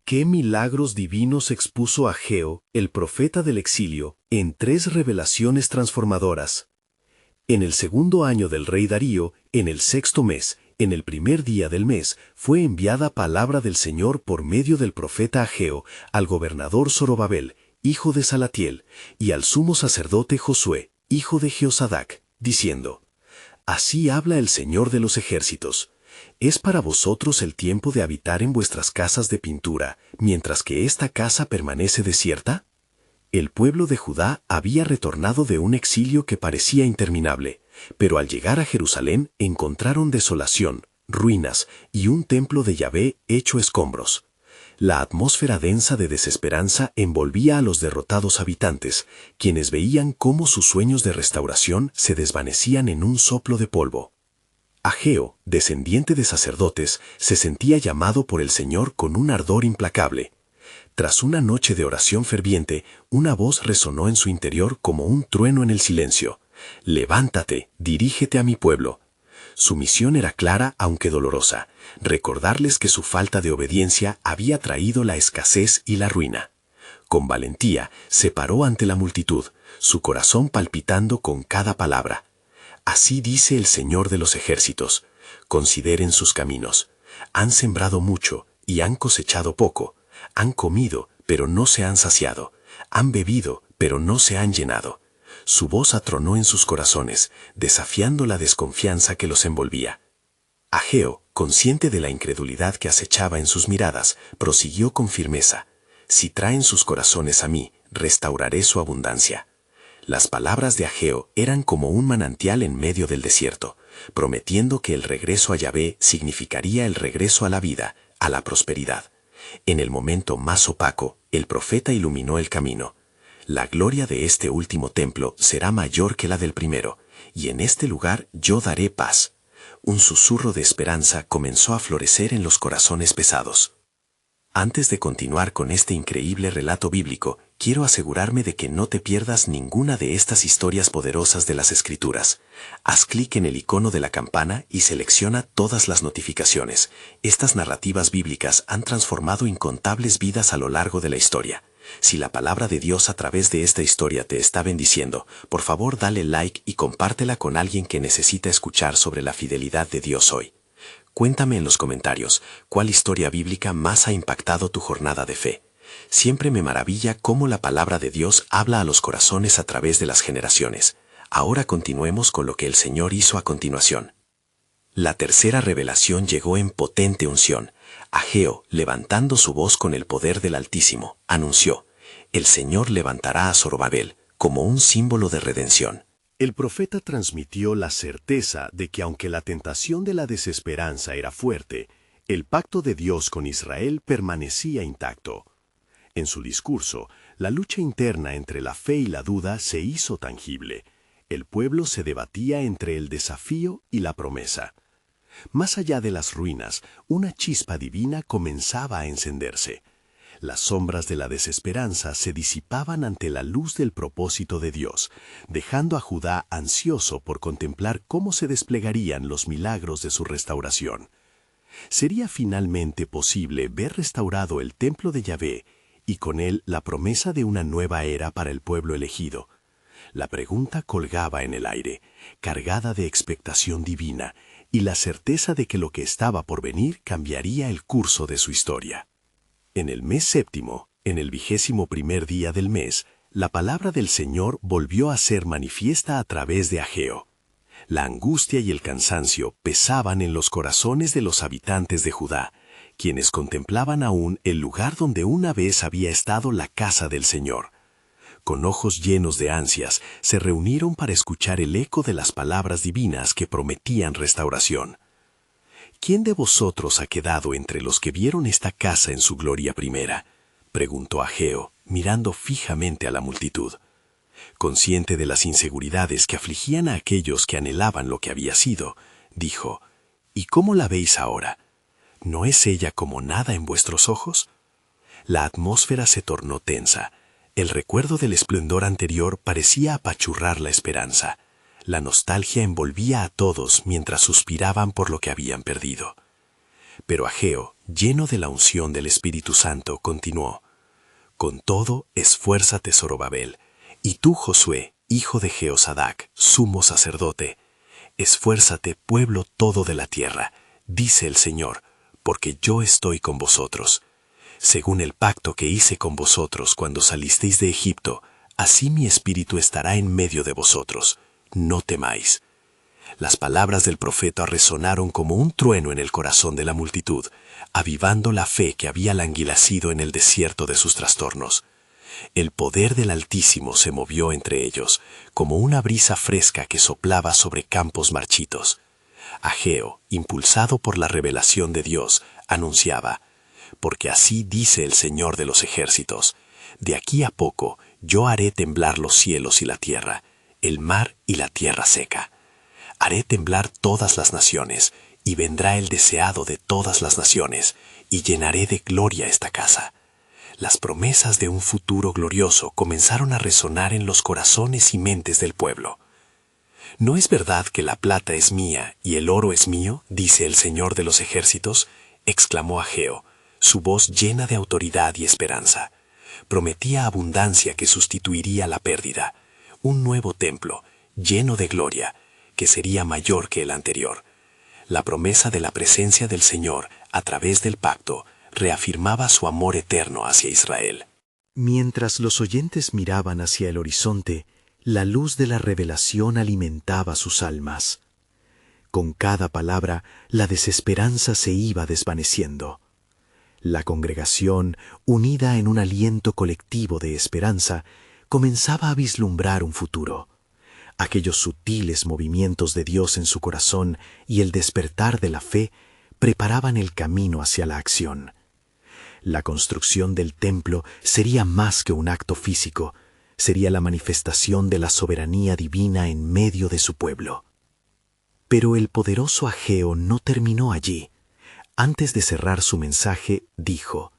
¿Qué milagros divinos expuso Ageo, el profeta del exilio, en 3 revelaciones transformadoras? En el 2.º año del rey Darío, en el 6.º mes, en el 1.er día del mes, fue enviada palabra del Señor por medio del profeta Ageo al gobernador Zorobabel, hijo de Salatiel, y al sumo sacerdote Josué, hijo de Jeosadac, diciendo: Así habla el Señor de los ejércitos. ¿Es para vosotros el tiempo de habitar en vuestras casas de pintura, mientras que esta casa permanece desierta? El pueblo de Judá había retornado de un exilio que parecía interminable, pero al llegar a Jerusalén encontraron desolación, ruinas y un templo de Yahvé hecho escombros. La atmósfera densa de desesperanza envolvía a los derrotados habitantes, quienes veían cómo sus sueños de restauración se desvanecían en un soplo de polvo. Ageo, descendiente de sacerdotes, se sentía llamado por el Señor con un ardor implacable. Tras una noche de oración ferviente, una voz resonó en su interior como un trueno en el silencio: «Levántate, dirígete a mi pueblo». Su misión era clara aunque dolorosa: recordarles que su falta de obediencia había traído la escasez y la ruina. Con valentía se paró ante la multitud, su corazón palpitando con cada palabra. Así dice el Señor de los ejércitos: consideren sus caminos. Han sembrado mucho y han cosechado poco. Han comido, pero no se han saciado. Han bebido, pero no se han llenado. Su voz atronó en sus corazones, desafiando la desconfianza que los envolvía. Ageo, consciente de la incredulidad que acechaba en sus miradas, prosiguió con firmeza: si traen sus corazones a mí, restauraré su abundancia. Las palabras de Ageo eran como un manantial en medio del desierto, prometiendo que el regreso a Yahvé significaría el regreso a la vida, a la prosperidad. En el momento más opaco, el profeta iluminó el camino. La gloria de este último templo será mayor que la del primero, y en este lugar yo daré paz. Un susurro de esperanza comenzó a florecer en los corazones pesados. Antes de continuar con este increíble relato bíblico, quiero asegurarme de que no te pierdas ninguna de estas historias poderosas de las Escrituras. Haz clic en el icono de la campana y selecciona todas las notificaciones. Estas narrativas bíblicas han transformado incontables vidas a lo largo de la historia. Si la palabra de Dios a través de esta historia te está bendiciendo, por favor dale like y compártela con alguien que necesita escuchar sobre la fidelidad de Dios hoy. Cuéntame en los comentarios cuál historia bíblica más ha impactado tu jornada de fe. Siempre me maravilla cómo la palabra de Dios habla a los corazones a través de las generaciones. Ahora continuemos con lo que el Señor hizo a continuación. La tercera revelación llegó en potente unción. Ageo, levantando su voz con el poder del Altísimo, anunció: el Señor levantará a Zorobabel como un símbolo de redención. El profeta transmitió la certeza de que aunque la tentación de la desesperanza era fuerte, el pacto de Dios con Israel permanecía intacto. En su discurso, la lucha interna entre la fe y la duda se hizo tangible. El pueblo se debatía entre el desafío y la promesa. Más allá de las ruinas, una chispa divina comenzaba a encenderse. Las sombras de la desesperanza se disipaban ante la luz del propósito de Dios, dejando a Judá ansioso por contemplar cómo se desplegarían los milagros de su restauración. ¿Sería finalmente posible ver restaurado el templo de Yahvé y con él la promesa de una nueva era para el pueblo elegido? La pregunta colgaba en el aire, cargada de expectación divina y la certeza de que lo que estaba por venir cambiaría el curso de su historia. En el mes séptimo, en el 21º día del mes, la palabra del Señor volvió a ser manifiesta a través de Ageo. La angustia y el cansancio pesaban en los corazones de los habitantes de Judá, quienes contemplaban aún el lugar donde una vez había estado la casa del Señor. Con ojos llenos de ansias, se reunieron para escuchar el eco de las palabras divinas que prometían restauración. ¿Quién de vosotros ha quedado entre los que vieron esta casa en su gloria primera?, preguntó Ageo, mirando fijamente a la multitud. Consciente de las inseguridades que afligían a aquellos que anhelaban lo que había sido, dijo: ¿y cómo la veis ahora? ¿No es ella como nada en vuestros ojos? La atmósfera se tornó tensa. El recuerdo del esplendor anterior parecía apachurrar la esperanza. La nostalgia envolvía a todos mientras suspiraban por lo que habían perdido. Pero Ageo, lleno de la unción del Espíritu Santo, continuó: Con todo, esfuérzate, Zorobabel, y tú, Josué, hijo de Jehozadak, sumo sacerdote, esfuérzate, pueblo todo de la tierra, dice el Señor, porque yo estoy con vosotros. Según el pacto que hice con vosotros cuando salisteis de Egipto, así mi espíritu estará en medio de vosotros. No temáis. Las palabras del profeta resonaron como un trueno en el corazón de la multitud, avivando la fe que había languidecido en el desierto de sus trastornos. El poder del Altísimo se movió entre ellos, como una brisa fresca que soplaba sobre campos marchitos. Ageo, impulsado por la revelación de Dios, anunciaba: Porque así dice el Señor de los ejércitos, de aquí a poco yo haré temblar los cielos y la tierra, el mar y la tierra seca. Haré temblar todas las naciones, y vendrá el deseado de todas las naciones, y llenaré de gloria esta casa. Las promesas de un futuro glorioso comenzaron a resonar en los corazones y mentes del pueblo. ¿No es verdad que la plata es mía y el oro es mío?, dice el Señor de los ejércitos, exclamó Ageo, su voz llena de autoridad y esperanza. Prometía abundancia que sustituiría la pérdida, un nuevo templo, lleno de gloria, que sería mayor que el anterior. La promesa de la presencia del Señor, a través del pacto, reafirmaba su amor eterno hacia Israel. Mientras los oyentes miraban hacia el horizonte, la luz de la revelación alimentaba sus almas. Con cada palabra, la desesperanza se iba desvaneciendo. La congregación, unida en un aliento colectivo de esperanza, comenzaba a vislumbrar un futuro. Aquellos sutiles movimientos de Dios en su corazón y el despertar de la fe preparaban el camino hacia la acción. La construcción del templo sería más que un acto físico, sería la manifestación de la soberanía divina en medio de su pueblo. Pero el poderoso Ageo no terminó allí. Antes de cerrar su mensaje, dijo: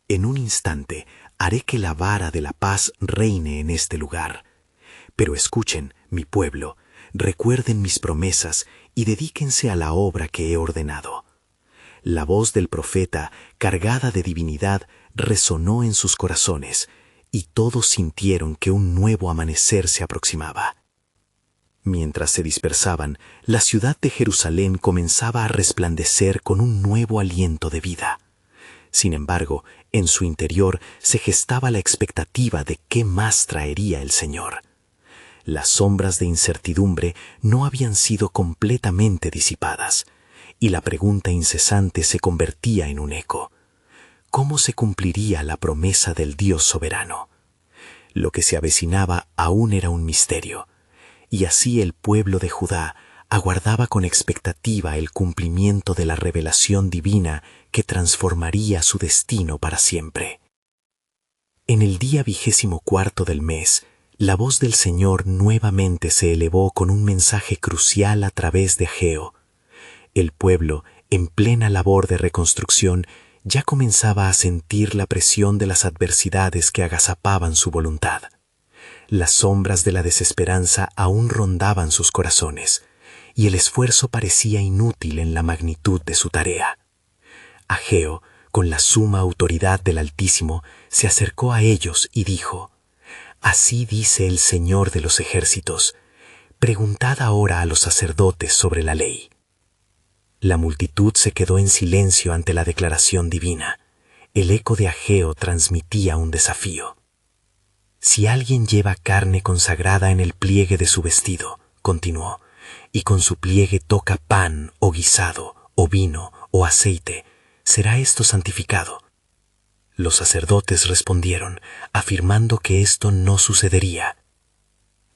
En un instante haré que la vara de la paz reine en este lugar. Pero escuchen, mi pueblo, recuerden mis promesas y dedíquense a la obra que he ordenado. La voz del profeta, cargada de divinidad, resonó en sus corazones, y todos sintieron que un nuevo amanecer se aproximaba. Mientras se dispersaban, la ciudad de Jerusalén comenzaba a resplandecer con un nuevo aliento de vida. Sin embargo, en su interior se gestaba la expectativa de qué más traería el Señor. Las sombras de incertidumbre no habían sido completamente disipadas, y la pregunta incesante se convertía en un eco. ¿Cómo se cumpliría la promesa del Dios soberano? Lo que se avecinaba aún era un misterio, y así el pueblo de Judá aguardaba con expectativa el cumplimiento de la revelación divina que transformaría su destino para siempre. En el día 24 del mes, la voz del Señor nuevamente se elevó con un mensaje crucial a través de Ageo. El pueblo, en plena labor de reconstrucción, ya comenzaba a sentir la presión de las adversidades que agazapaban su voluntad. Las sombras de la desesperanza aún rondaban sus corazones, y el esfuerzo parecía inútil en la magnitud de su tarea. Ageo, con la suma autoridad del Altísimo, se acercó a ellos y dijo: Así dice el Señor de los ejércitos, preguntad ahora a los sacerdotes sobre la ley. La multitud se quedó en silencio ante la declaración divina. El eco de Ageo transmitía un desafío. Si alguien lleva carne consagrada en el pliegue de su vestido, continuó, y con su pliegue toca pan o guisado, o vino, o aceite, ¿será esto santificado? Los sacerdotes respondieron, afirmando que esto no sucedería.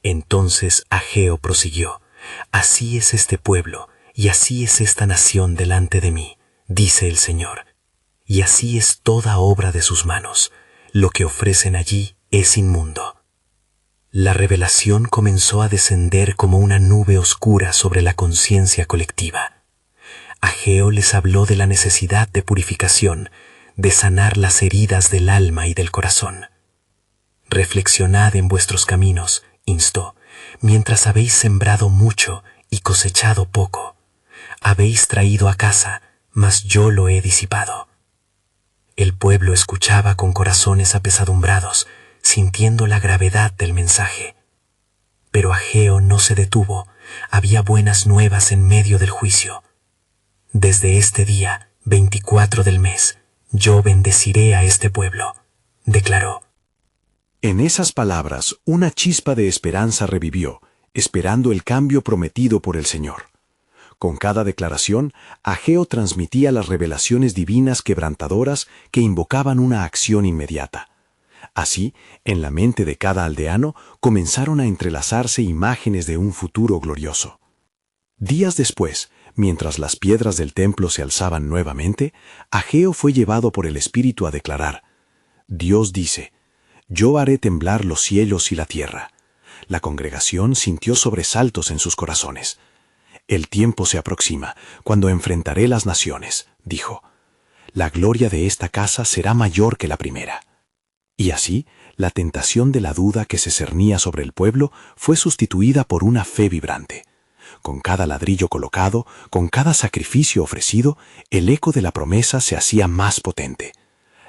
Entonces Ageo prosiguió: Así es este pueblo, y así es esta nación delante de mí, dice el Señor, y así es toda obra de sus manos. Lo que ofrecen allí es inmundo. La revelación comenzó a descender como una nube oscura sobre la conciencia colectiva. Ageo les habló de la necesidad de purificación, de sanar las heridas del alma y del corazón. Reflexionad en vuestros caminos, instó, mientras habéis sembrado mucho y cosechado poco. Habéis traído a casa, mas yo lo he disipado. El pueblo escuchaba con corazones apesadumbrados, sintiendo la gravedad del mensaje. Pero Ageo no se detuvo. Había buenas nuevas en medio del juicio. Desde este día, 24 del mes, yo bendeciré a este pueblo, declaró. En esas palabras, una chispa de esperanza revivió, esperando el cambio prometido por el Señor. Con cada declaración, Ageo transmitía las revelaciones divinas quebrantadoras que invocaban una acción inmediata. Así, en la mente de cada aldeano comenzaron a entrelazarse imágenes de un futuro glorioso. Días después, mientras las piedras del templo se alzaban nuevamente, Ageo fue llevado por el Espíritu a declarar: Dios dice, yo haré temblar los cielos y la tierra. La congregación sintió sobresaltos en sus corazones. El tiempo se aproxima, cuando enfrentaré las naciones, dijo. La gloria de esta casa será mayor que la primera. Y así, la tentación de la duda que se cernía sobre el pueblo fue sustituida por una fe vibrante. Con cada ladrillo colocado, con cada sacrificio ofrecido, el eco de la promesa se hacía más potente.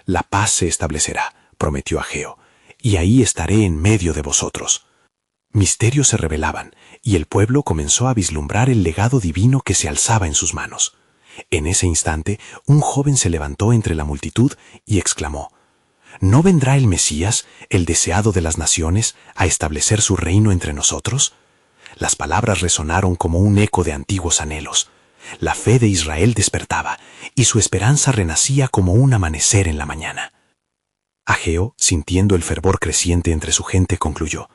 La paz se establecerá, prometió Ageo, y ahí estaré en medio de vosotros. Misterios se revelaban, y el pueblo comenzó a vislumbrar el legado divino que se alzaba en sus manos. En ese instante, un joven se levantó entre la multitud y exclamó: ¿No vendrá el Mesías, el deseado de las naciones, a establecer su reino entre nosotros? Las palabras resonaron como un eco de antiguos anhelos. La fe de Israel despertaba, y su esperanza renacía como un amanecer en la mañana. Ageo, sintiendo el fervor creciente entre su gente, concluyó: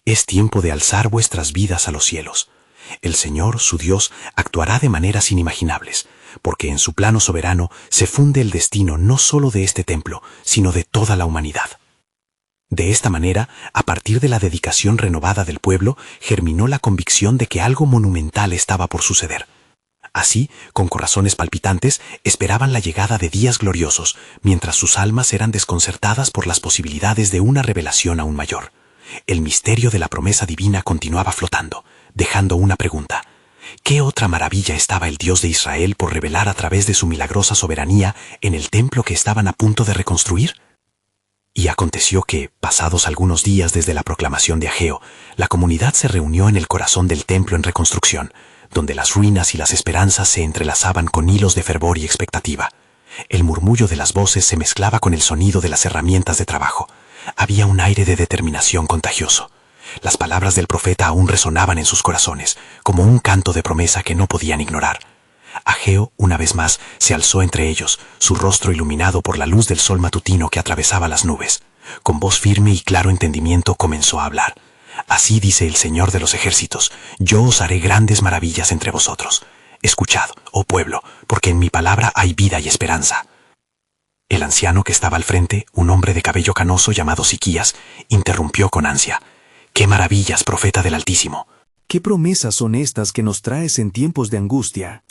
Es tiempo de alzar vuestras vidas a los cielos. El Señor, su Dios, actuará de maneras inimaginables, porque en su plano soberano se funde el destino no solo de este templo, sino de toda la humanidad. De esta manera, a partir de la dedicación renovada del pueblo, germinó la convicción de que algo monumental estaba por suceder. Así, con corazones palpitantes, esperaban la llegada de días gloriosos, mientras sus almas eran desconcertadas por las posibilidades de una revelación aún mayor. El misterio de la promesa divina continuaba flotando, dejando una pregunta: ¿qué otra maravilla estaba el Dios de Israel por revelar a través de su milagrosa soberanía en el templo que estaban a punto de reconstruir? Y aconteció que, pasados algunos días desde la proclamación de Ageo, la comunidad se reunió en el corazón del templo en reconstrucción, donde las ruinas y las esperanzas se entrelazaban con hilos de fervor y expectativa. El murmullo de las voces se mezclaba con el sonido de las herramientas de trabajo. Había un aire de determinación contagioso. Las palabras del profeta aún resonaban en sus corazones, como un canto de promesa que no podían ignorar. Ageo, una vez más, se alzó entre ellos, su rostro iluminado por la luz del sol matutino que atravesaba las nubes. Con voz firme y claro entendimiento comenzó a hablar. Así dice el Señor de los ejércitos: yo os haré grandes maravillas entre vosotros. Escuchad, oh pueblo, porque en mi palabra hay vida y esperanza. El anciano que estaba al frente, un hombre de cabello canoso llamado Siquías, interrumpió con ansia: ¡Qué maravillas, profeta del Altísimo! ¿Qué promesas son estas que nos traes en tiempos de angustia?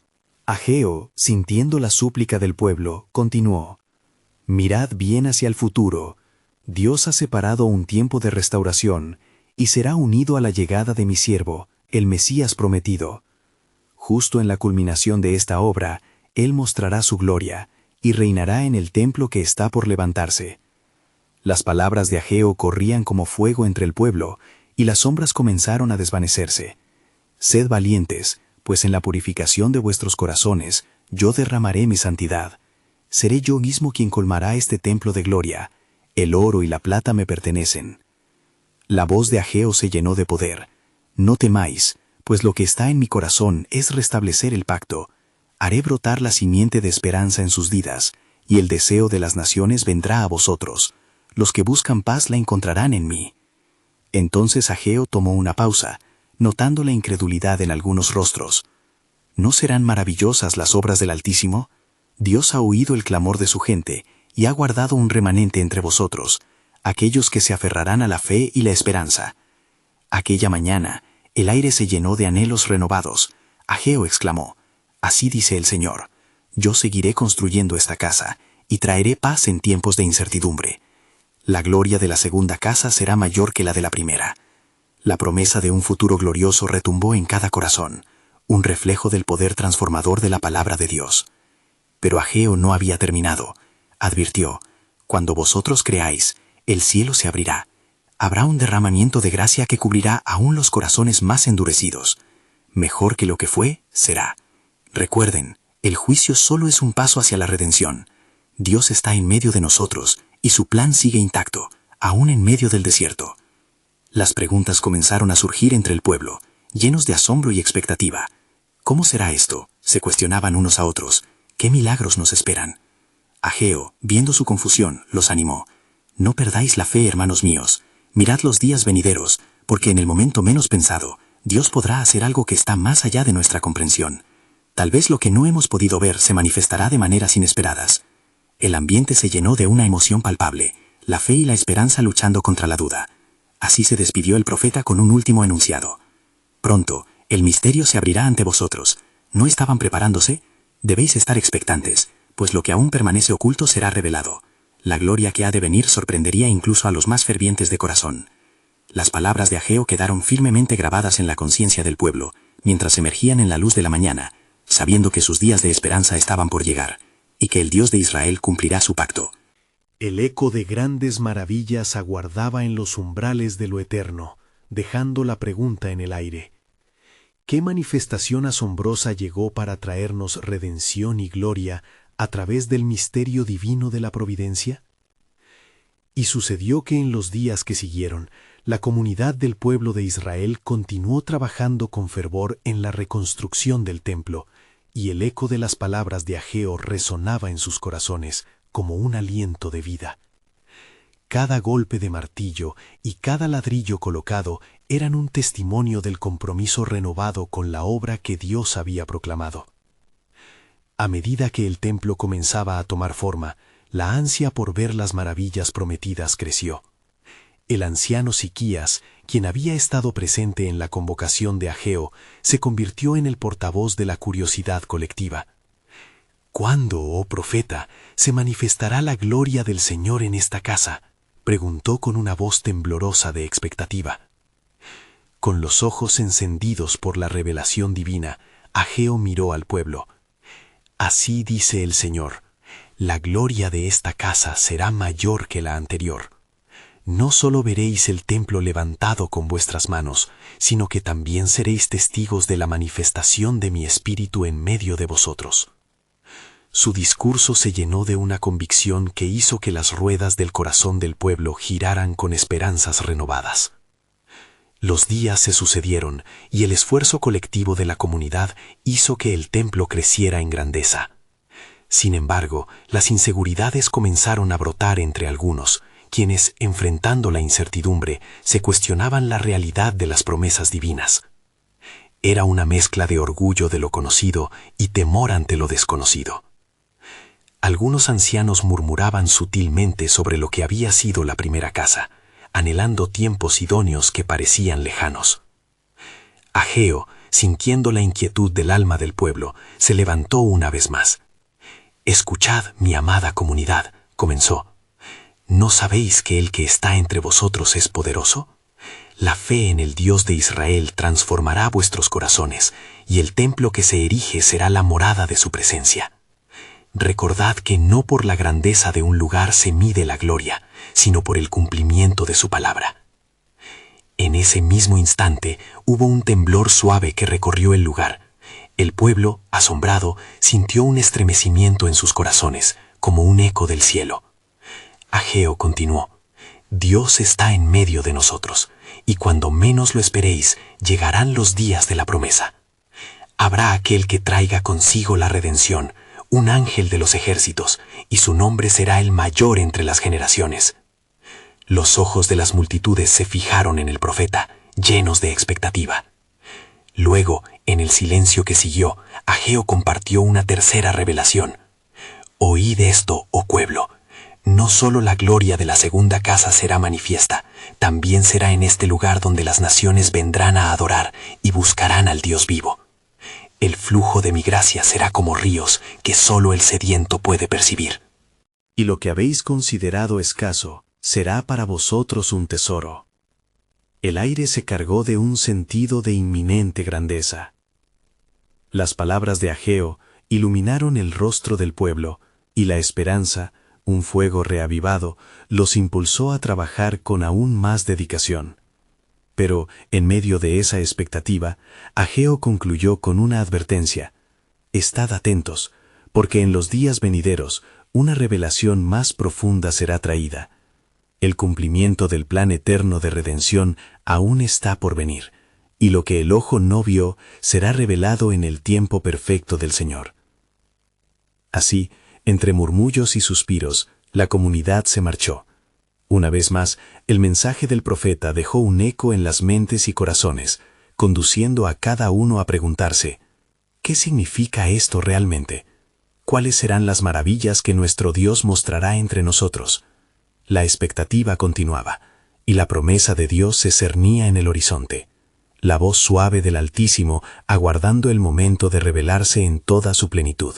Ageo, sintiendo la súplica del pueblo, continuó: Mirad bien hacia el futuro. Dios ha separado un tiempo de restauración y será unido a la llegada de mi siervo, el Mesías prometido. Justo en la culminación de esta obra, Él mostrará su gloria y reinará en el templo que está por levantarse. Las palabras de Ageo corrían como fuego entre el pueblo, y las sombras comenzaron a desvanecerse. Sed valientes, pues en la purificación de vuestros corazones yo derramaré mi santidad. Seré yo mismo quien colmará este templo de gloria. El oro y la plata me pertenecen. La voz de Ageo se llenó de poder. No temáis, pues lo que está en mi corazón es restablecer el pacto. Haré brotar la simiente de esperanza en sus vidas, y el deseo de las naciones vendrá a vosotros. Los que buscan paz la encontrarán en mí. Entonces Ageo tomó una pausa, notando la incredulidad en algunos rostros. ¿No serán maravillosas las obras del Altísimo? Dios ha oído el clamor de su gente y ha guardado un remanente entre vosotros, aquellos que se aferrarán a la fe y la esperanza. Aquella mañana, el aire se llenó de anhelos renovados. Ageo exclamó: Así dice el Señor, yo seguiré construyendo esta casa y traeré paz en tiempos de incertidumbre. La gloria de la segunda casa será mayor que la de la primera. La promesa de un futuro glorioso retumbó en cada corazón, un reflejo del poder transformador de la palabra de Dios. Pero Ageo no había terminado. advirtió, cuando vosotros creáis, el cielo se abrirá. Habrá un derramamiento de gracia que cubrirá aún los corazones más endurecidos. Mejor que lo que fue, será. Recuerden, el juicio solo es un paso hacia la redención. Dios está en medio de nosotros y su plan sigue intacto, aún en medio del desierto. Las preguntas comenzaron a surgir entre el pueblo, llenos de asombro y expectativa. ¿Cómo será esto?, se cuestionaban unos a otros. ¿Qué milagros nos esperan? Ageo, viendo su confusión, los animó. No perdáis la fe, hermanos míos. Mirad los días venideros, porque en el momento menos pensado, Dios podrá hacer algo que está más allá de nuestra comprensión. Tal vez lo que no hemos podido ver se manifestará de maneras inesperadas. El ambiente se llenó de una emoción palpable, la fe y la esperanza luchando contra la duda. Así se despidió el profeta con un último enunciado. Pronto, el misterio se abrirá ante vosotros. ¿No estaban preparándose? Debéis estar expectantes, pues lo que aún permanece oculto será revelado. La gloria que ha de venir sorprendería incluso a los más fervientes de corazón. Las palabras de Ageo quedaron firmemente grabadas en la conciencia del pueblo, mientras emergían en la luz de la mañana, sabiendo que sus días de esperanza estaban por llegar, y que el Dios de Israel cumplirá su pacto. El eco de grandes maravillas aguardaba en los umbrales de lo eterno, dejando la pregunta en el aire. ¿Qué manifestación asombrosa llegó para traernos redención y gloria a través del misterio divino de la providencia? Y sucedió que en los días que siguieron, la comunidad del pueblo de Israel continuó trabajando con fervor en la reconstrucción del templo, y el eco de las palabras de Ageo resonaba en sus corazones como un aliento de vida. Cada golpe de martillo y cada ladrillo colocado eran un testimonio del compromiso renovado con la obra que Dios había proclamado. A medida que el templo comenzaba a tomar forma, la ansia por ver las maravillas prometidas creció. El anciano Siquías, quien había estado presente en la convocación de Ageo, se convirtió en el portavoz de la curiosidad colectiva. ¿Cuándo, oh profeta, se manifestará la gloria del Señor en esta casa?, preguntó con una voz temblorosa de expectativa. Con los ojos encendidos por la revelación divina, Ageo miró al pueblo. Así dice el Señor, la gloria de esta casa será mayor que la anterior. No solo veréis el templo levantado con vuestras manos, sino que también seréis testigos de la manifestación de mi espíritu en medio de vosotros. Su discurso se llenó de una convicción que hizo que las ruedas del corazón del pueblo giraran con esperanzas renovadas. Los días se sucedieron y el esfuerzo colectivo de la comunidad hizo que el templo creciera en grandeza. Sin embargo, las inseguridades comenzaron a brotar entre algunos, quienes, enfrentando la incertidumbre, se cuestionaban la realidad de las promesas divinas. Era una mezcla de orgullo de lo conocido y temor ante lo desconocido. Algunos ancianos murmuraban sutilmente sobre lo que había sido la primera casa, anhelando tiempos idóneos que parecían lejanos. Ageo, sintiendo la inquietud del alma del pueblo, se levantó una vez más. «Escuchad, mi amada comunidad», comenzó. ¿No sabéis que el que está entre vosotros es poderoso? La fe en el Dios de Israel transformará vuestros corazones, y el templo que se erige será la morada de su presencia. Recordad que no por la grandeza de un lugar se mide la gloria, sino por el cumplimiento de su palabra. En ese mismo instante hubo un temblor suave que recorrió el lugar. El pueblo, asombrado, sintió un estremecimiento en sus corazones, como un eco del cielo. Ageo continuó, Dios está en medio de nosotros, y cuando menos lo esperéis, llegarán los días de la promesa. Habrá aquel que traiga consigo la redención, un ángel de los ejércitos, y su nombre será el mayor entre las generaciones. Los ojos de las multitudes se fijaron en el profeta, llenos de expectativa. Luego, en el silencio que siguió, Ageo compartió una tercera revelación. Oíd esto, oh pueblo. No solo la gloria de la segunda casa será manifiesta, también será en este lugar donde las naciones vendrán a adorar y buscarán al Dios vivo. El flujo de mi gracia será como ríos que solo el sediento puede percibir. Y lo que habéis considerado escaso será para vosotros un tesoro. El aire se cargó de un sentido de inminente grandeza. Las palabras de Ageo iluminaron el rostro del pueblo, y la esperanza, Un fuego reavivado los impulsó a trabajar con aún más dedicación. Pero, en medio de esa expectativa, Ageo concluyó con una advertencia: «Estad atentos, porque en los días venideros una revelación más profunda será traída. El cumplimiento del plan eterno de redención aún está por venir, y lo que el ojo no vio será revelado en el tiempo perfecto del Señor». Así, entre murmullos y suspiros, la comunidad se marchó. Una vez más, el mensaje del profeta dejó un eco en las mentes y corazones, conduciendo a cada uno a preguntarse: ¿qué significa esto realmente? ¿Cuáles serán las maravillas que nuestro Dios mostrará entre nosotros? La expectativa continuaba, y la promesa de Dios se cernía en el horizonte. La voz suave del Altísimo aguardando el momento de revelarse en toda su plenitud.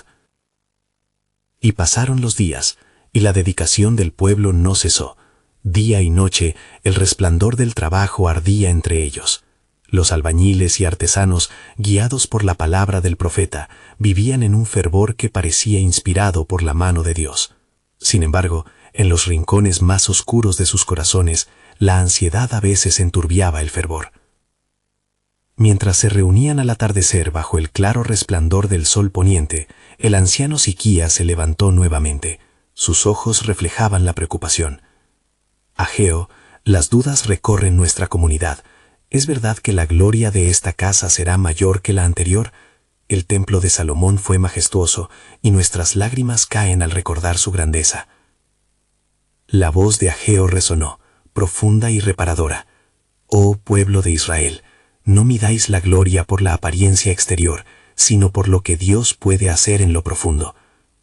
Y pasaron los días, y la dedicación del pueblo no cesó. Día y noche el resplandor del trabajo ardía entre ellos. Los albañiles y artesanos, guiados por la palabra del profeta, vivían en un fervor que parecía inspirado por la mano de Dios. Sin embargo, en los rincones más oscuros de sus corazones, la ansiedad a veces enturbiaba el fervor. Mientras se reunían al atardecer bajo el claro resplandor del sol poniente, el anciano Siquías se levantó nuevamente. Sus ojos reflejaban la preocupación. «Ageo, las dudas recorren nuestra comunidad. ¿Es verdad que la gloria de esta casa será mayor que la anterior? El templo de Salomón fue majestuoso, y nuestras lágrimas caen al recordar su grandeza». La voz de Ageo resonó, profunda y reparadora. «Oh pueblo de Israel, no midáis la gloria por la apariencia exterior, sino por lo que Dios puede hacer en lo profundo.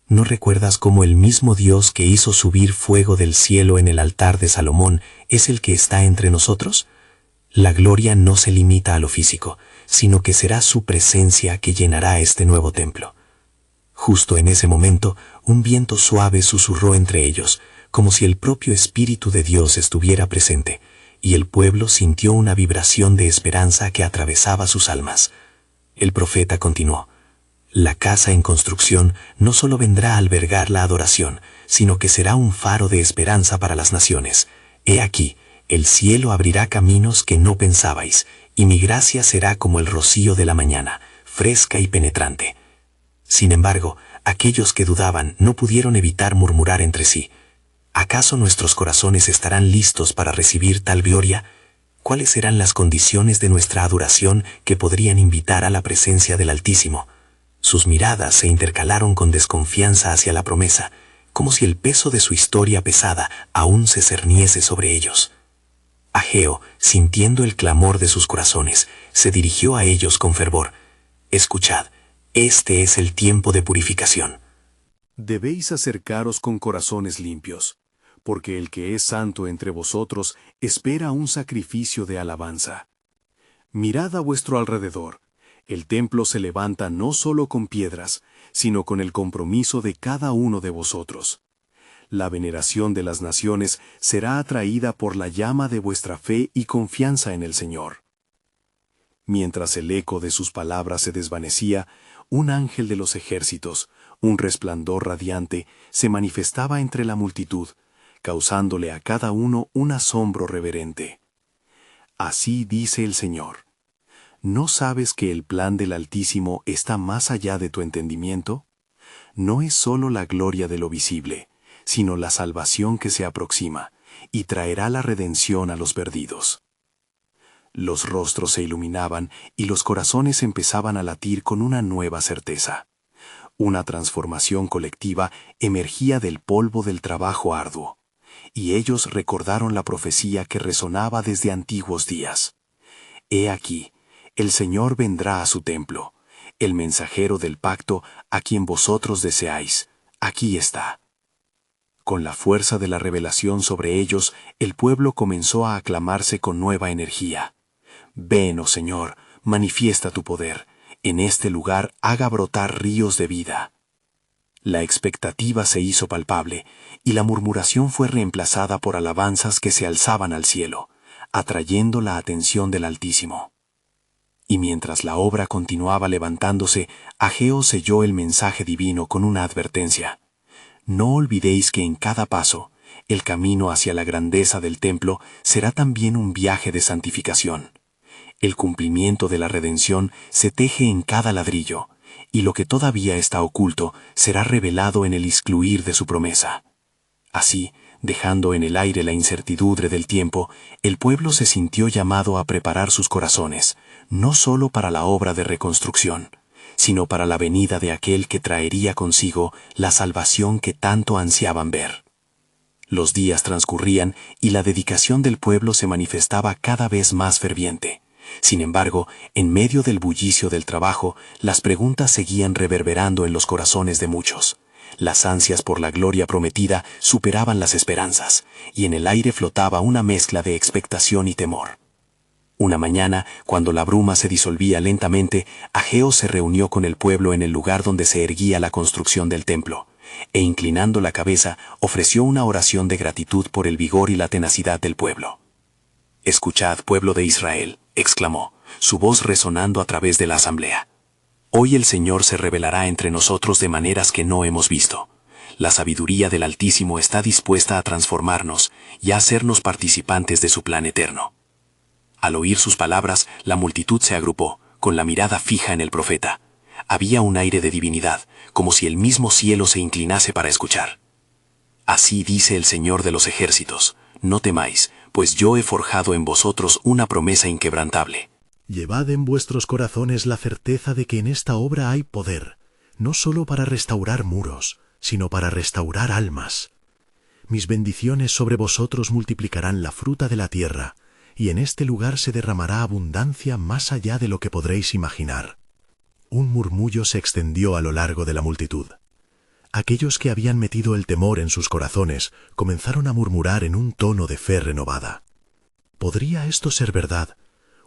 ¿No recuerdas cómo el mismo Dios que hizo subir fuego del cielo en el altar de Salomón es el que está entre nosotros? La gloria no se limita a lo físico, sino que será su presencia que llenará este nuevo templo». Justo en ese momento, un viento suave susurró entre ellos, como si el propio Espíritu de Dios estuviera presente, y el pueblo sintió una vibración de esperanza que atravesaba sus almas. El profeta continuó: «La casa en construcción no solo vendrá a albergar la adoración, sino que será un faro de esperanza para las naciones. He aquí, el cielo abrirá caminos que no pensabais, y mi gracia será como el rocío de la mañana, fresca y penetrante». Sin embargo, aquellos que dudaban no pudieron evitar murmurar entre sí: ¿acaso nuestros corazones estarán listos para recibir tal gloria? ¿Cuáles serán las condiciones de nuestra adoración que podrían invitar a la presencia del Altísimo? Sus miradas se intercalaron con desconfianza hacia la promesa, como si el peso de su historia pesada aún se cerniese sobre ellos. Ageo, sintiendo el clamor de sus corazones, se dirigió a ellos con fervor: «Escuchad, este es el tiempo de purificación. Debéis acercaros con corazones limpios, porque el que es santo entre vosotros espera un sacrificio de alabanza. Mirad a vuestro alrededor, el templo se levanta no solo con piedras, sino con el compromiso de cada uno de vosotros. La veneración de las naciones será atraída por la llama de vuestra fe y confianza en el Señor». Mientras el eco de sus palabras se desvanecía, un ángel de los ejércitos, un resplandor radiante, se manifestaba entre la multitud, causándole a cada uno un asombro reverente. «Así dice el Señor: ¿no sabes que el plan del Altísimo está más allá de tu entendimiento? No es solo la gloria de lo visible, sino la salvación que se aproxima, y traerá la redención a los perdidos». Los rostros se iluminaban y los corazones empezaban a latir con una nueva certeza. Una transformación colectiva emergía del polvo del trabajo arduo, y ellos recordaron la profecía que resonaba desde antiguos días. «He aquí, el Señor vendrá a su templo, el mensajero del pacto a quien vosotros deseáis, aquí está». Con la fuerza de la revelación sobre ellos, el pueblo comenzó a aclamarse con nueva energía. «Ven, oh Señor, manifiesta tu poder, en este lugar haga brotar ríos de vida». La expectativa se hizo palpable, y la murmuración fue reemplazada por alabanzas que se alzaban al cielo, atrayendo la atención del Altísimo. Y mientras la obra continuaba levantándose, Ageo selló el mensaje divino con una advertencia: no olvidéis que en cada paso, el camino hacia la grandeza del templo será también un viaje de santificación. El cumplimiento de la redención se teje en cada ladrillo, y lo que todavía está oculto será revelado en el excluir de su promesa. Así, dejando en el aire la incertidumbre del tiempo, el pueblo se sintió llamado a preparar sus corazones, no solo para la obra de reconstrucción, sino para la venida de aquel que traería consigo la salvación que tanto ansiaban ver. Los días transcurrían y la dedicación del pueblo se manifestaba cada vez más ferviente. Sin embargo, en medio del bullicio del trabajo, las preguntas seguían reverberando en los corazones de muchos. Las ansias por la gloria prometida superaban las esperanzas, y en el aire flotaba una mezcla de expectación y temor. Una mañana, cuando la bruma se disolvía lentamente, Ageo se reunió con el pueblo en el lugar donde se erguía la construcción del templo, e inclinando la cabeza, ofreció una oración de gratitud por el vigor y la tenacidad del pueblo. «Escuchad, pueblo de Israel», exclamó, su voz resonando a través de la asamblea. «Hoy el Señor se revelará entre nosotros de maneras que no hemos visto. La sabiduría del Altísimo está dispuesta a transformarnos y a hacernos participantes de su plan eterno». Al oír sus palabras, la multitud se agrupó, con la mirada fija en el profeta. Había un aire de divinidad, como si el mismo cielo se inclinase para escuchar. «Así dice el Señor de los ejércitos, no temáis, pues yo he forjado en vosotros una promesa inquebrantable». Llevad en vuestros corazones la certeza de que en esta obra hay poder, no solo para restaurar muros, sino para restaurar almas. Mis bendiciones sobre vosotros multiplicarán la fruta de la tierra, y en este lugar se derramará abundancia más allá de lo que podréis imaginar. Un murmullo se extendió a lo largo de la multitud. Aquellos que habían metido el temor en sus corazones comenzaron a murmurar en un tono de fe renovada. ¿Podría esto ser verdad?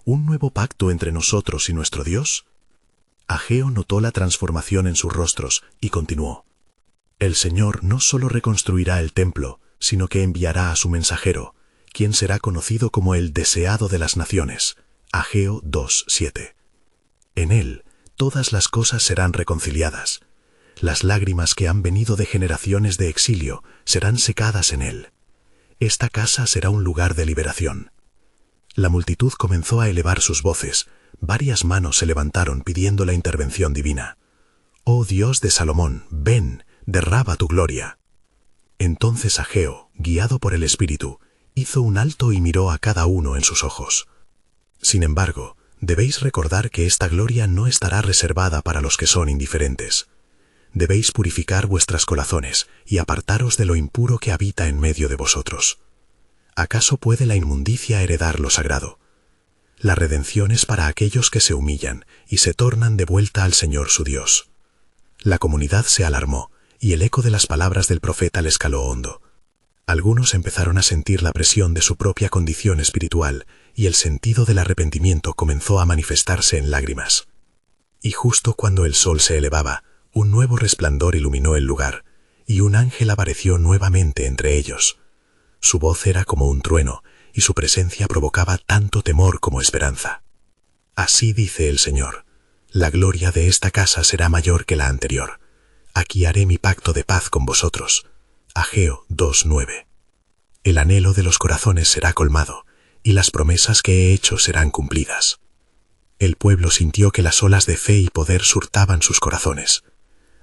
¿Un nuevo pacto entre nosotros y nuestro Dios? Ageo notó la transformación en sus rostros y continuó. El Señor no solo reconstruirá el templo, sino que enviará a su mensajero, quien será conocido como el deseado de las naciones. Ageo 2:7. En él, todas las cosas serán reconciliadas. Las lágrimas que han venido de generaciones de exilio serán secadas en él. Esta casa será un lugar de liberación. La multitud comenzó a elevar sus voces. Varias manos se levantaron pidiendo la intervención divina. «Oh Dios de Salomón, ven, derrama tu gloria». Entonces Ageo, guiado por el Espíritu, hizo un alto y miró a cada uno en sus ojos. Sin embargo, debéis recordar que esta gloria no estará reservada para los que son indiferentes. Debéis purificar vuestros corazones y apartaros de lo impuro que habita en medio de vosotros. ¿Acaso puede la inmundicia heredar lo sagrado? La redención es para aquellos que se humillan y se tornan de vuelta al Señor su Dios. La comunidad se alarmó, y el eco de las palabras del profeta les caló hondo. Algunos empezaron a sentir la presión de su propia condición espiritual, y el sentido del arrepentimiento comenzó a manifestarse en lágrimas. Y justo cuando el sol se elevaba, un nuevo resplandor iluminó el lugar, y un ángel apareció nuevamente entre ellos. Su voz era como un trueno, y su presencia provocaba tanto temor como esperanza. Así dice el Señor: la gloria de esta casa será mayor que la anterior. Aquí haré mi pacto de paz con vosotros. Ageo 2:9. El anhelo de los corazones será colmado, y las promesas que he hecho serán cumplidas. El pueblo sintió que las olas de fe y poder surtaban sus corazones.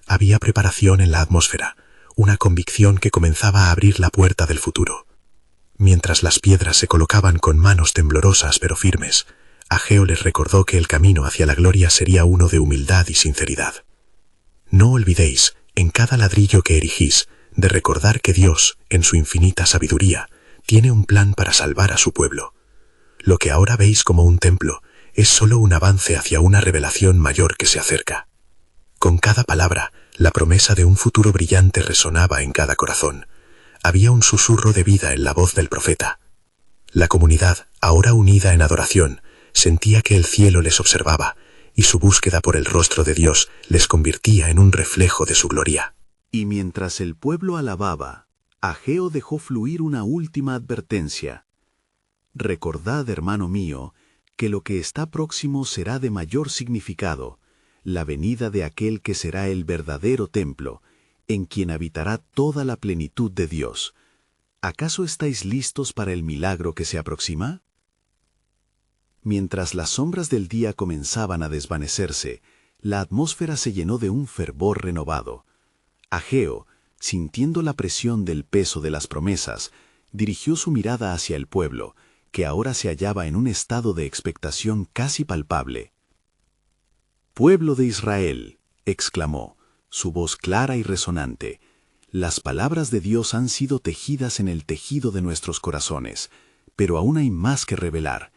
Había preparación en la atmósfera, una convicción que comenzaba a abrir la puerta del futuro. Mientras las piedras se colocaban con manos temblorosas pero firmes, Ageo les recordó que el camino hacia la gloria sería uno de humildad y sinceridad. No olvidéis, en cada ladrillo que erigís, de recordar que Dios, en su infinita sabiduría, tiene un plan para salvar a su pueblo. Lo que ahora veis como un templo es solo un avance hacia una revelación mayor que se acerca. Con cada palabra, la promesa de un futuro brillante resonaba en cada corazón. Había un susurro de vida en la voz del profeta. La comunidad, ahora unida en adoración, sentía que el cielo les observaba, y su búsqueda por el rostro de Dios les convertía en un reflejo de su gloria. Y mientras el pueblo alababa, Ageo dejó fluir una última advertencia. Recordad, hermano mío, que lo que está próximo será de mayor significado, la venida de aquel que será el verdadero templo, en quien habitará toda la plenitud de Dios. ¿Acaso estáis listos para el milagro que se aproxima? Mientras las sombras del día comenzaban a desvanecerse, la atmósfera se llenó de un fervor renovado. Ageo, sintiendo la presión del peso de las promesas, dirigió su mirada hacia el pueblo, que ahora se hallaba en un estado de expectación casi palpable. «Pueblo de Israel», exclamó, su voz clara y resonante, «las palabras de Dios han sido tejidas en el tejido de nuestros corazones, pero aún hay más que revelar.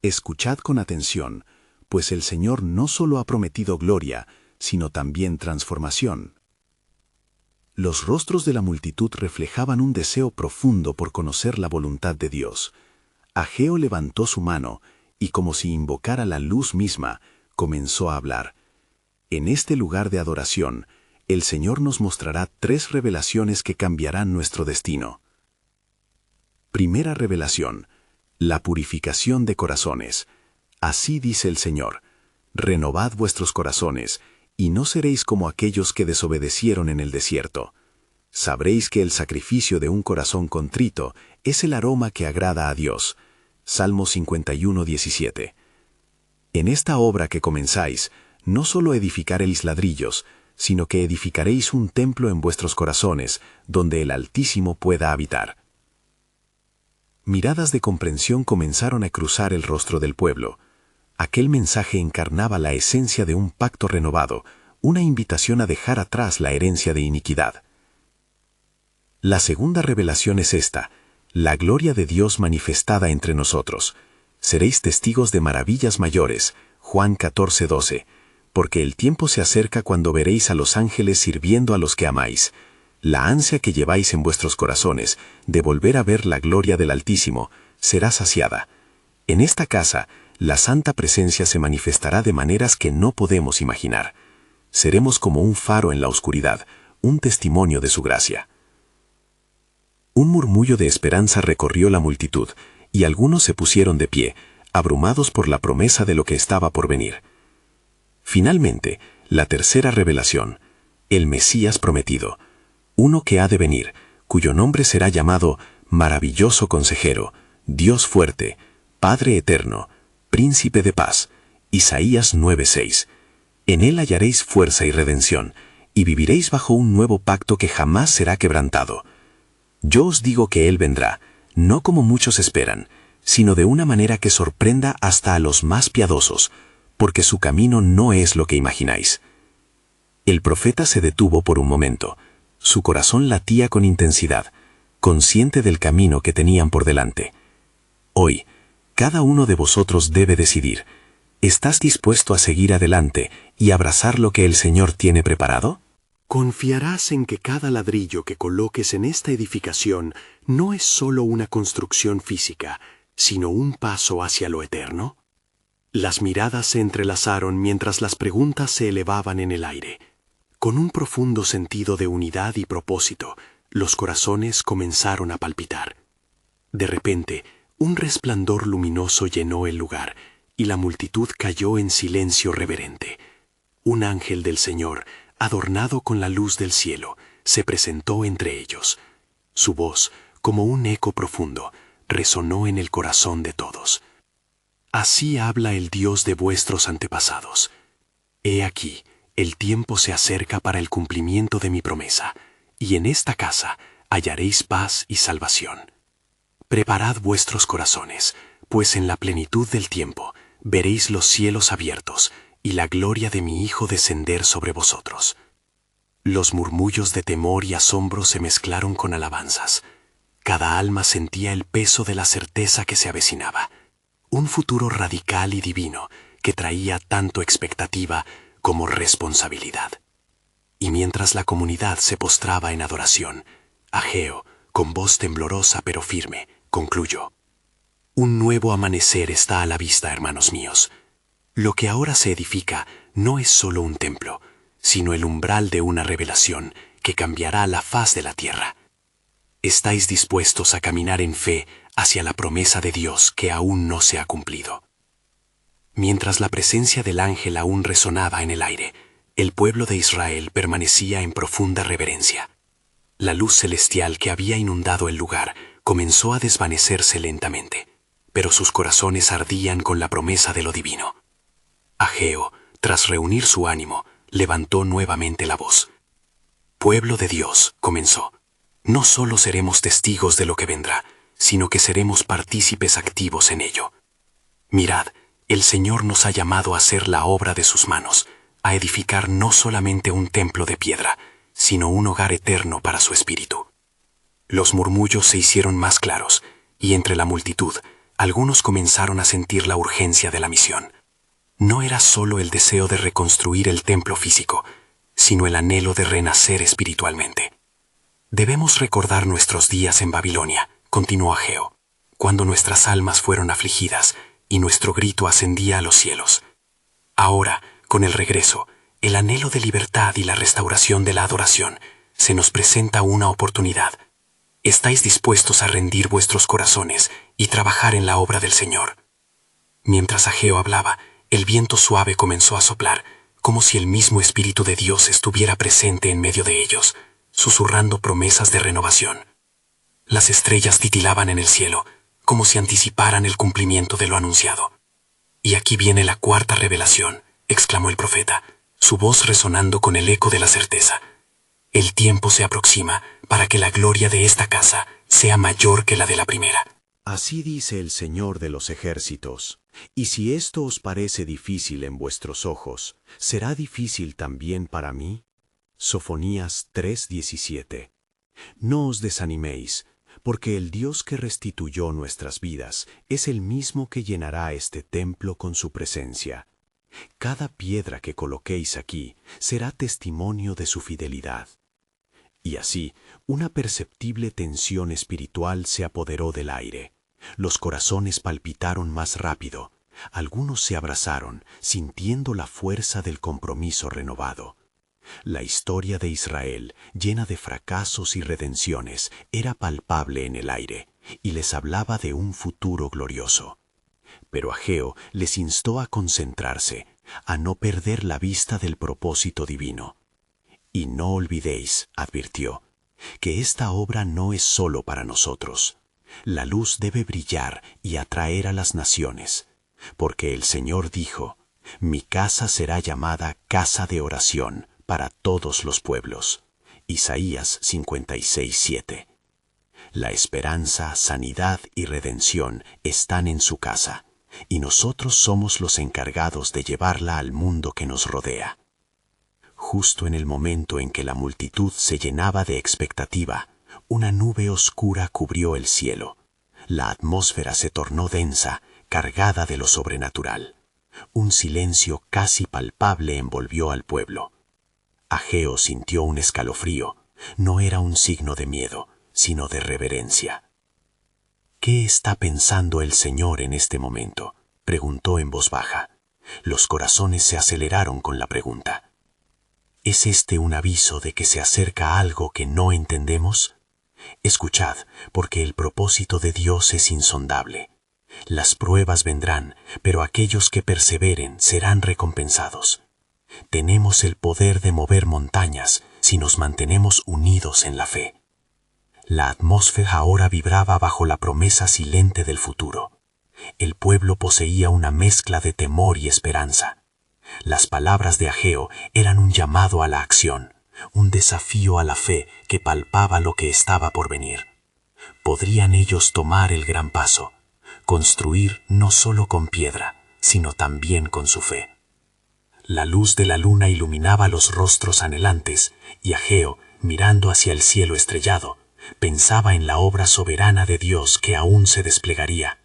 Escuchad con atención, pues el Señor no solo ha prometido gloria, sino también transformación». Los rostros de la multitud reflejaban un deseo profundo por conocer la voluntad de Dios. Ageo levantó su mano y, como si invocara la luz misma, comenzó a hablar. En este lugar de adoración, el Señor nos mostrará 3 revelaciones que cambiarán nuestro destino. Primera revelación: la purificación de corazones. Así dice el Señor: renovad vuestros corazones, y no seréis como aquellos que desobedecieron en el desierto. Sabréis que el sacrificio de un corazón contrito es el aroma que agrada a Dios. Salmo 51:17. En esta obra que comenzáis, no solo edificaréis ladrillos, sino que edificaréis un templo en vuestros corazones, donde el Altísimo pueda habitar. Miradas de comprensión comenzaron a cruzar el rostro del pueblo. Aquel mensaje encarnaba la esencia de un pacto renovado, una invitación a dejar atrás la herencia de iniquidad. La segunda revelación es esta: la gloria de Dios manifestada entre nosotros. Seréis testigos de maravillas mayores. Juan 14:12. Porque el tiempo se acerca cuando veréis a los ángeles sirviendo a los que amáis. La ansia que lleváis en vuestros corazones de volver a ver la gloria del Altísimo será saciada. En esta casa, la santa presencia se manifestará de maneras que no podemos imaginar. Seremos como un faro en la oscuridad, un testimonio de su gracia. Un murmullo de esperanza recorrió la multitud, y algunos se pusieron de pie, abrumados por la promesa de lo que estaba por venir. Finalmente, la tercera revelación: el Mesías prometido, uno que ha de venir, cuyo nombre será llamado Maravilloso Consejero, Dios Fuerte, Padre Eterno, Príncipe de Paz. Isaías 9:6. En él hallaréis fuerza y redención, y viviréis bajo un nuevo pacto que jamás será quebrantado. Yo os digo que él vendrá, no como muchos esperan, sino de una manera que sorprenda hasta a los más piadosos, porque su camino no es lo que imagináis. El profeta se detuvo por un momento. Su corazón latía con intensidad, consciente del camino que tenían por delante. Hoy, cada uno de vosotros debe decidir: ¿estás dispuesto a seguir adelante y abrazar lo que el Señor tiene preparado? ¿Confiarás en que cada ladrillo que coloques en esta edificación no es solo una construcción física, sino un paso hacia lo eterno? Las miradas se entrelazaron mientras las preguntas se elevaban en el aire. Con un profundo sentido de unidad y propósito, los corazones comenzaron a palpitar. De repente, un resplandor luminoso llenó el lugar, y la multitud cayó en silencio reverente. Un ángel del Señor, adornado con la luz del cielo, se presentó entre ellos. Su voz, como un eco profundo, resonó en el corazón de todos. Así habla el Dios de vuestros antepasados. He aquí, el tiempo se acerca para el cumplimiento de mi promesa, y en esta casa hallaréis paz y salvación. Preparad vuestros corazones, pues en la plenitud del tiempo veréis los cielos abiertos y la gloria de mi Hijo descender sobre vosotros. Los murmullos de temor y asombro se mezclaron con alabanzas. Cada alma sentía el peso de la certeza que se avecinaba. Un futuro radical y divino que traía tanto expectativa como responsabilidad. Y mientras la comunidad se postraba en adoración, Ageo, con voz temblorosa pero firme, concluyó: un nuevo amanecer está a la vista, hermanos míos. Lo que ahora se edifica no es solo un templo, sino el umbral de una revelación que cambiará la faz de la tierra. ¿Estáis dispuestos a caminar en fe hacia la promesa de Dios que aún no se ha cumplido? Mientras la presencia del ángel aún resonaba en el aire, El pueblo de Israel permanecía en profunda reverencia. La luz celestial que había inundado el lugar comenzó a desvanecerse lentamente, pero sus corazones ardían con la promesa de lo divino. Ageo, tras reunir su ánimo, levantó nuevamente la voz. Pueblo de Dios, comenzó, no solo seremos testigos de lo que vendrá, sino que seremos partícipes activos en ello. Mirad, el Señor nos ha llamado a hacer la obra de sus manos, a edificar no solamente un templo de piedra, sino un hogar eterno para su espíritu. Los murmullos se hicieron más claros, y entre la multitud, algunos comenzaron a sentir la urgencia de la misión. No era solo el deseo de reconstruir el templo físico, sino el anhelo de renacer espiritualmente. Debemos recordar nuestros días en Babilonia, continuó Ageo, cuando nuestras almas fueron afligidas y nuestro grito ascendía a los cielos. Ahora, con el regreso, el anhelo de libertad y la restauración de la adoración, se nos presenta una oportunidad. ¿Estáis dispuestos a rendir vuestros corazones y trabajar en la obra del Señor? Mientras Ageo hablaba, el viento suave comenzó a soplar, como si el mismo Espíritu de Dios estuviera presente en medio de ellos, susurrando promesas de renovación. Las estrellas titilaban en el cielo, como si anticiparan el cumplimiento de lo anunciado. Y aquí viene la cuarta revelación, exclamó el profeta, su voz resonando con el eco de la certeza. El tiempo se aproxima para que la gloria de esta casa sea mayor que la de la primera. Así dice el Señor de los ejércitos, y si esto os parece difícil en vuestros ojos, ¿será difícil también para mí? Sofonías 3:17. No os desaniméis, porque el Dios que restituyó nuestras vidas es el mismo que llenará este templo con su presencia. Cada piedra que coloquéis aquí será testimonio de su fidelidad. Y así, una perceptible tensión espiritual se apoderó del aire. Los corazones palpitaron más rápido. Algunos se abrazaron, sintiendo la fuerza del compromiso renovado. La historia de Israel, llena de fracasos y redenciones, era palpable en el aire, y les hablaba de un futuro glorioso. Pero Ageo les instó a concentrarse, a no perder la vista del propósito divino. Y no olvidéis, advirtió, que esta obra no es solo para nosotros. La luz debe brillar y atraer a las naciones, porque el Señor dijo, mi casa será llamada casa de oración para todos los pueblos. Isaías 56:7. La esperanza, sanidad y redención están en su casa, y nosotros somos los encargados de llevarla al mundo que nos rodea. Justo en el momento en que la multitud se llenaba de expectativa, una nube oscura cubrió el cielo. La atmósfera se tornó densa, cargada de lo sobrenatural. Un silencio casi palpable envolvió al pueblo. Ageo sintió un escalofrío. No era un signo de miedo, sino de reverencia. ¿Qué está pensando el Señor en este momento?, preguntó en voz baja. Los corazones se aceleraron con la pregunta. ¿Es este un aviso de que se acerca algo que no entendemos? Escuchad, porque el propósito de Dios es insondable. Las pruebas vendrán, pero aquellos que perseveren serán recompensados. Tenemos el poder de mover montañas si nos mantenemos unidos en la fe. La atmósfera ahora vibraba bajo la promesa silente del futuro. El pueblo poseía una mezcla de temor y esperanza. Las palabras de Ageo eran un llamado a la acción, un desafío a la fe que palpaba lo que estaba por venir. Podrían ellos tomar el gran paso, construir no solo con piedra, sino también con su fe. La luz de la luna iluminaba los rostros anhelantes, y Ageo, mirando hacia el cielo estrellado, pensaba en la obra soberana de Dios que aún se desplegaría.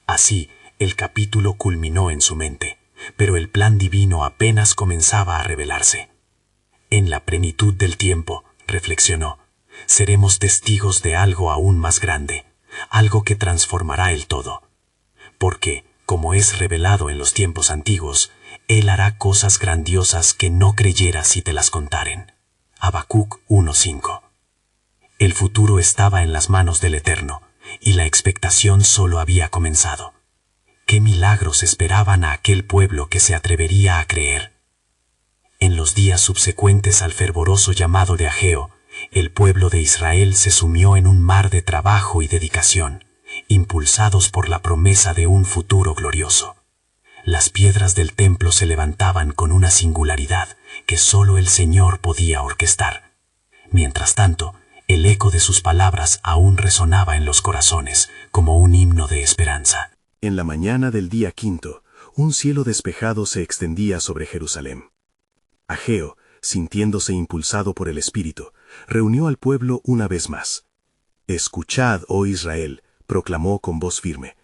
Así, el capítulo culminó en su mente, pero el plan divino apenas comenzaba a revelarse. En la plenitud del tiempo, reflexionó, seremos testigos de algo aún más grande, algo que transformará el todo. Porque, como es revelado en los tiempos antiguos, Él hará cosas grandiosas que no creyeras si te las contaren. Habacuc 1:5. El futuro estaba en las manos del Eterno, y la expectación solo había comenzado. ¿Qué milagros esperaban a aquel pueblo que se atrevería a creer? En los días subsecuentes al fervoroso llamado de Ageo, el pueblo de Israel se sumió en un mar de trabajo y dedicación, impulsados por la promesa de un futuro glorioso. Las piedras del templo se levantaban con una singularidad que solo el Señor podía orquestar. Mientras tanto, el eco de sus palabras aún resonaba en los corazones como un himno de esperanza. En la mañana del día quinto, un cielo despejado se extendía sobre Jerusalén. Ageo, sintiéndose impulsado por el Espíritu, reunió al pueblo una vez más. «Escuchad, oh Israel», proclamó con voz firme.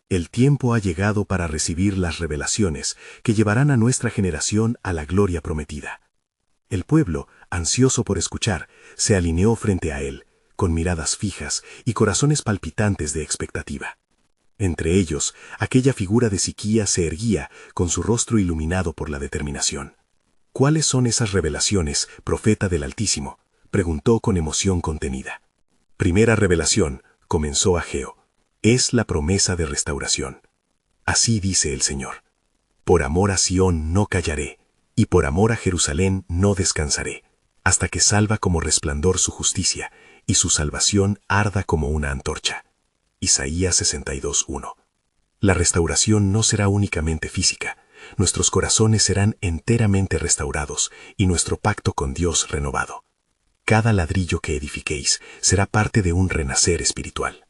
«El tiempo ha llegado para recibir las revelaciones que llevarán a nuestra generación a la gloria prometida». El pueblo, ansioso por escuchar, se alineó frente a él, con miradas fijas y corazones palpitantes de expectativa. Entre ellos, aquella figura de Siquías se erguía, con su rostro iluminado por la determinación. «¿Cuáles son esas revelaciones, profeta del Altísimo?», preguntó con emoción contenida. «Primera revelación», comenzó Ageo, «es la promesa de restauración. Así dice el Señor: por amor a Sión no callaré, y por amor a Jerusalén no descansaré, hasta que salva como resplandor su justicia, y su salvación arda como una antorcha». Isaías 62:1. La restauración no será únicamente física. Nuestros corazones serán enteramente restaurados y nuestro pacto con Dios renovado. Cada ladrillo que edifiquéis será parte de un renacer espiritual.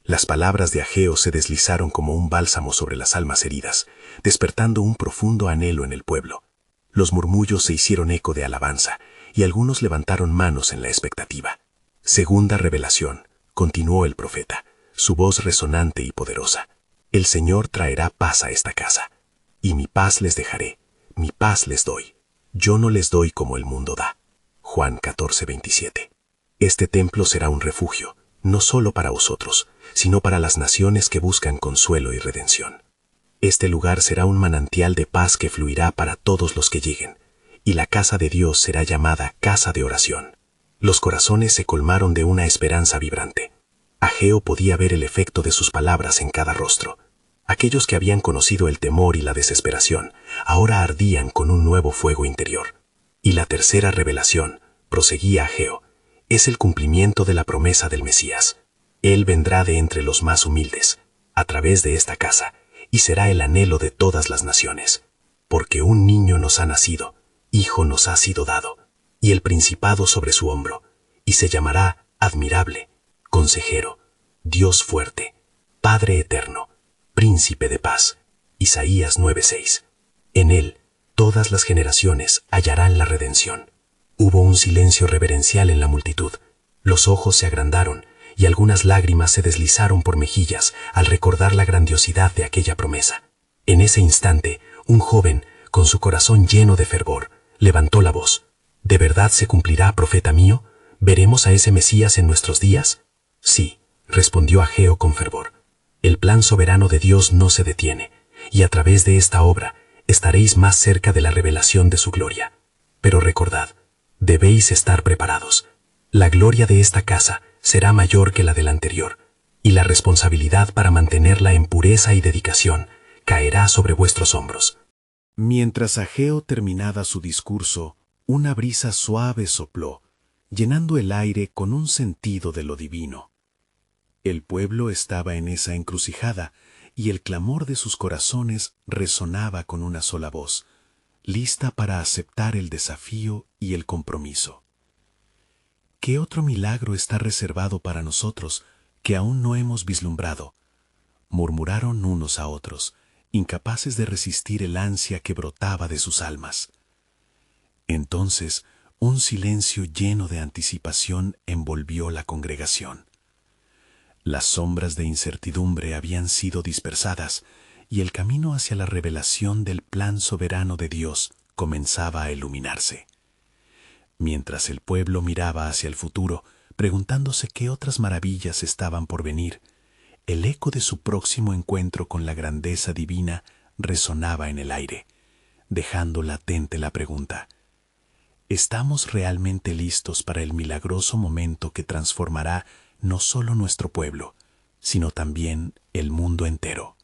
Las palabras de Ageo se deslizaron como un bálsamo sobre las almas heridas, despertando un profundo anhelo en el pueblo. Los murmullos se hicieron eco de alabanza, y algunos levantaron manos en la expectativa. Segunda revelación, continuó el profeta, su voz resonante y poderosa. El Señor traerá paz a esta casa. Y mi paz les dejaré, mi paz les doy. Yo no les doy como el mundo da. Juan 14:27. Este templo será un refugio, no solo para vosotros, sino para las naciones que buscan consuelo y redención. Este lugar será un manantial de paz que fluirá para todos los que lleguen, y la casa de Dios será llamada casa de oración. Los corazones se colmaron de una esperanza vibrante. Ageo podía ver el efecto de sus palabras en cada rostro. Aquellos que habían conocido el temor y la desesperación, ahora ardían con un nuevo fuego interior. Y la tercera revelación, proseguía Ageo, es el cumplimiento de la promesa del Mesías. Él vendrá de entre los más humildes, a través de esta casa, y será el anhelo de todas las naciones. Porque un niño nos ha nacido, hijo nos ha sido dado, y el principado sobre su hombro, y se llamará Admirable, Consejero, Dios fuerte, Padre eterno, Príncipe de paz. Isaías 9:6. En él, todas las generaciones hallarán la redención. Hubo un silencio reverencial en la multitud. Los ojos se agrandaron y algunas lágrimas se deslizaron por mejillas al recordar la grandiosidad de aquella promesa. En ese instante, un joven, con su corazón lleno de fervor, levantó la voz. ¿De verdad se cumplirá, profeta mío? ¿Veremos a ese Mesías en nuestros días? Sí, respondió Ageo con fervor. El plan soberano de Dios no se detiene, y a través de esta obra estaréis más cerca de la revelación de su gloria. Pero recordad, debéis estar preparados. La gloria de esta casa será mayor que la de la anterior, y la responsabilidad para mantenerla en pureza y dedicación caerá sobre vuestros hombros. Mientras Ageo terminaba su discurso, una brisa suave sopló, llenando el aire con un sentido de lo divino. El pueblo estaba en esa encrucijada, y el clamor de sus corazones resonaba con una sola voz, lista para aceptar el desafío y el compromiso. ¿Qué otro milagro está reservado para nosotros que aún no hemos vislumbrado? Murmuraron unos a otros, incapaces de resistir el ansia que brotaba de sus almas. Entonces, un silencio lleno de anticipación envolvió la congregación. Las sombras de incertidumbre habían sido dispersadas y el camino hacia la revelación del plan soberano de Dios comenzaba a iluminarse. Mientras el pueblo miraba hacia el futuro, preguntándose qué otras maravillas estaban por venir, el eco de su próximo encuentro con la grandeza divina resonaba en el aire, dejando latente la pregunta: ¿estamos realmente listos para el milagroso momento que transformará no solo nuestro pueblo, sino también el mundo entero?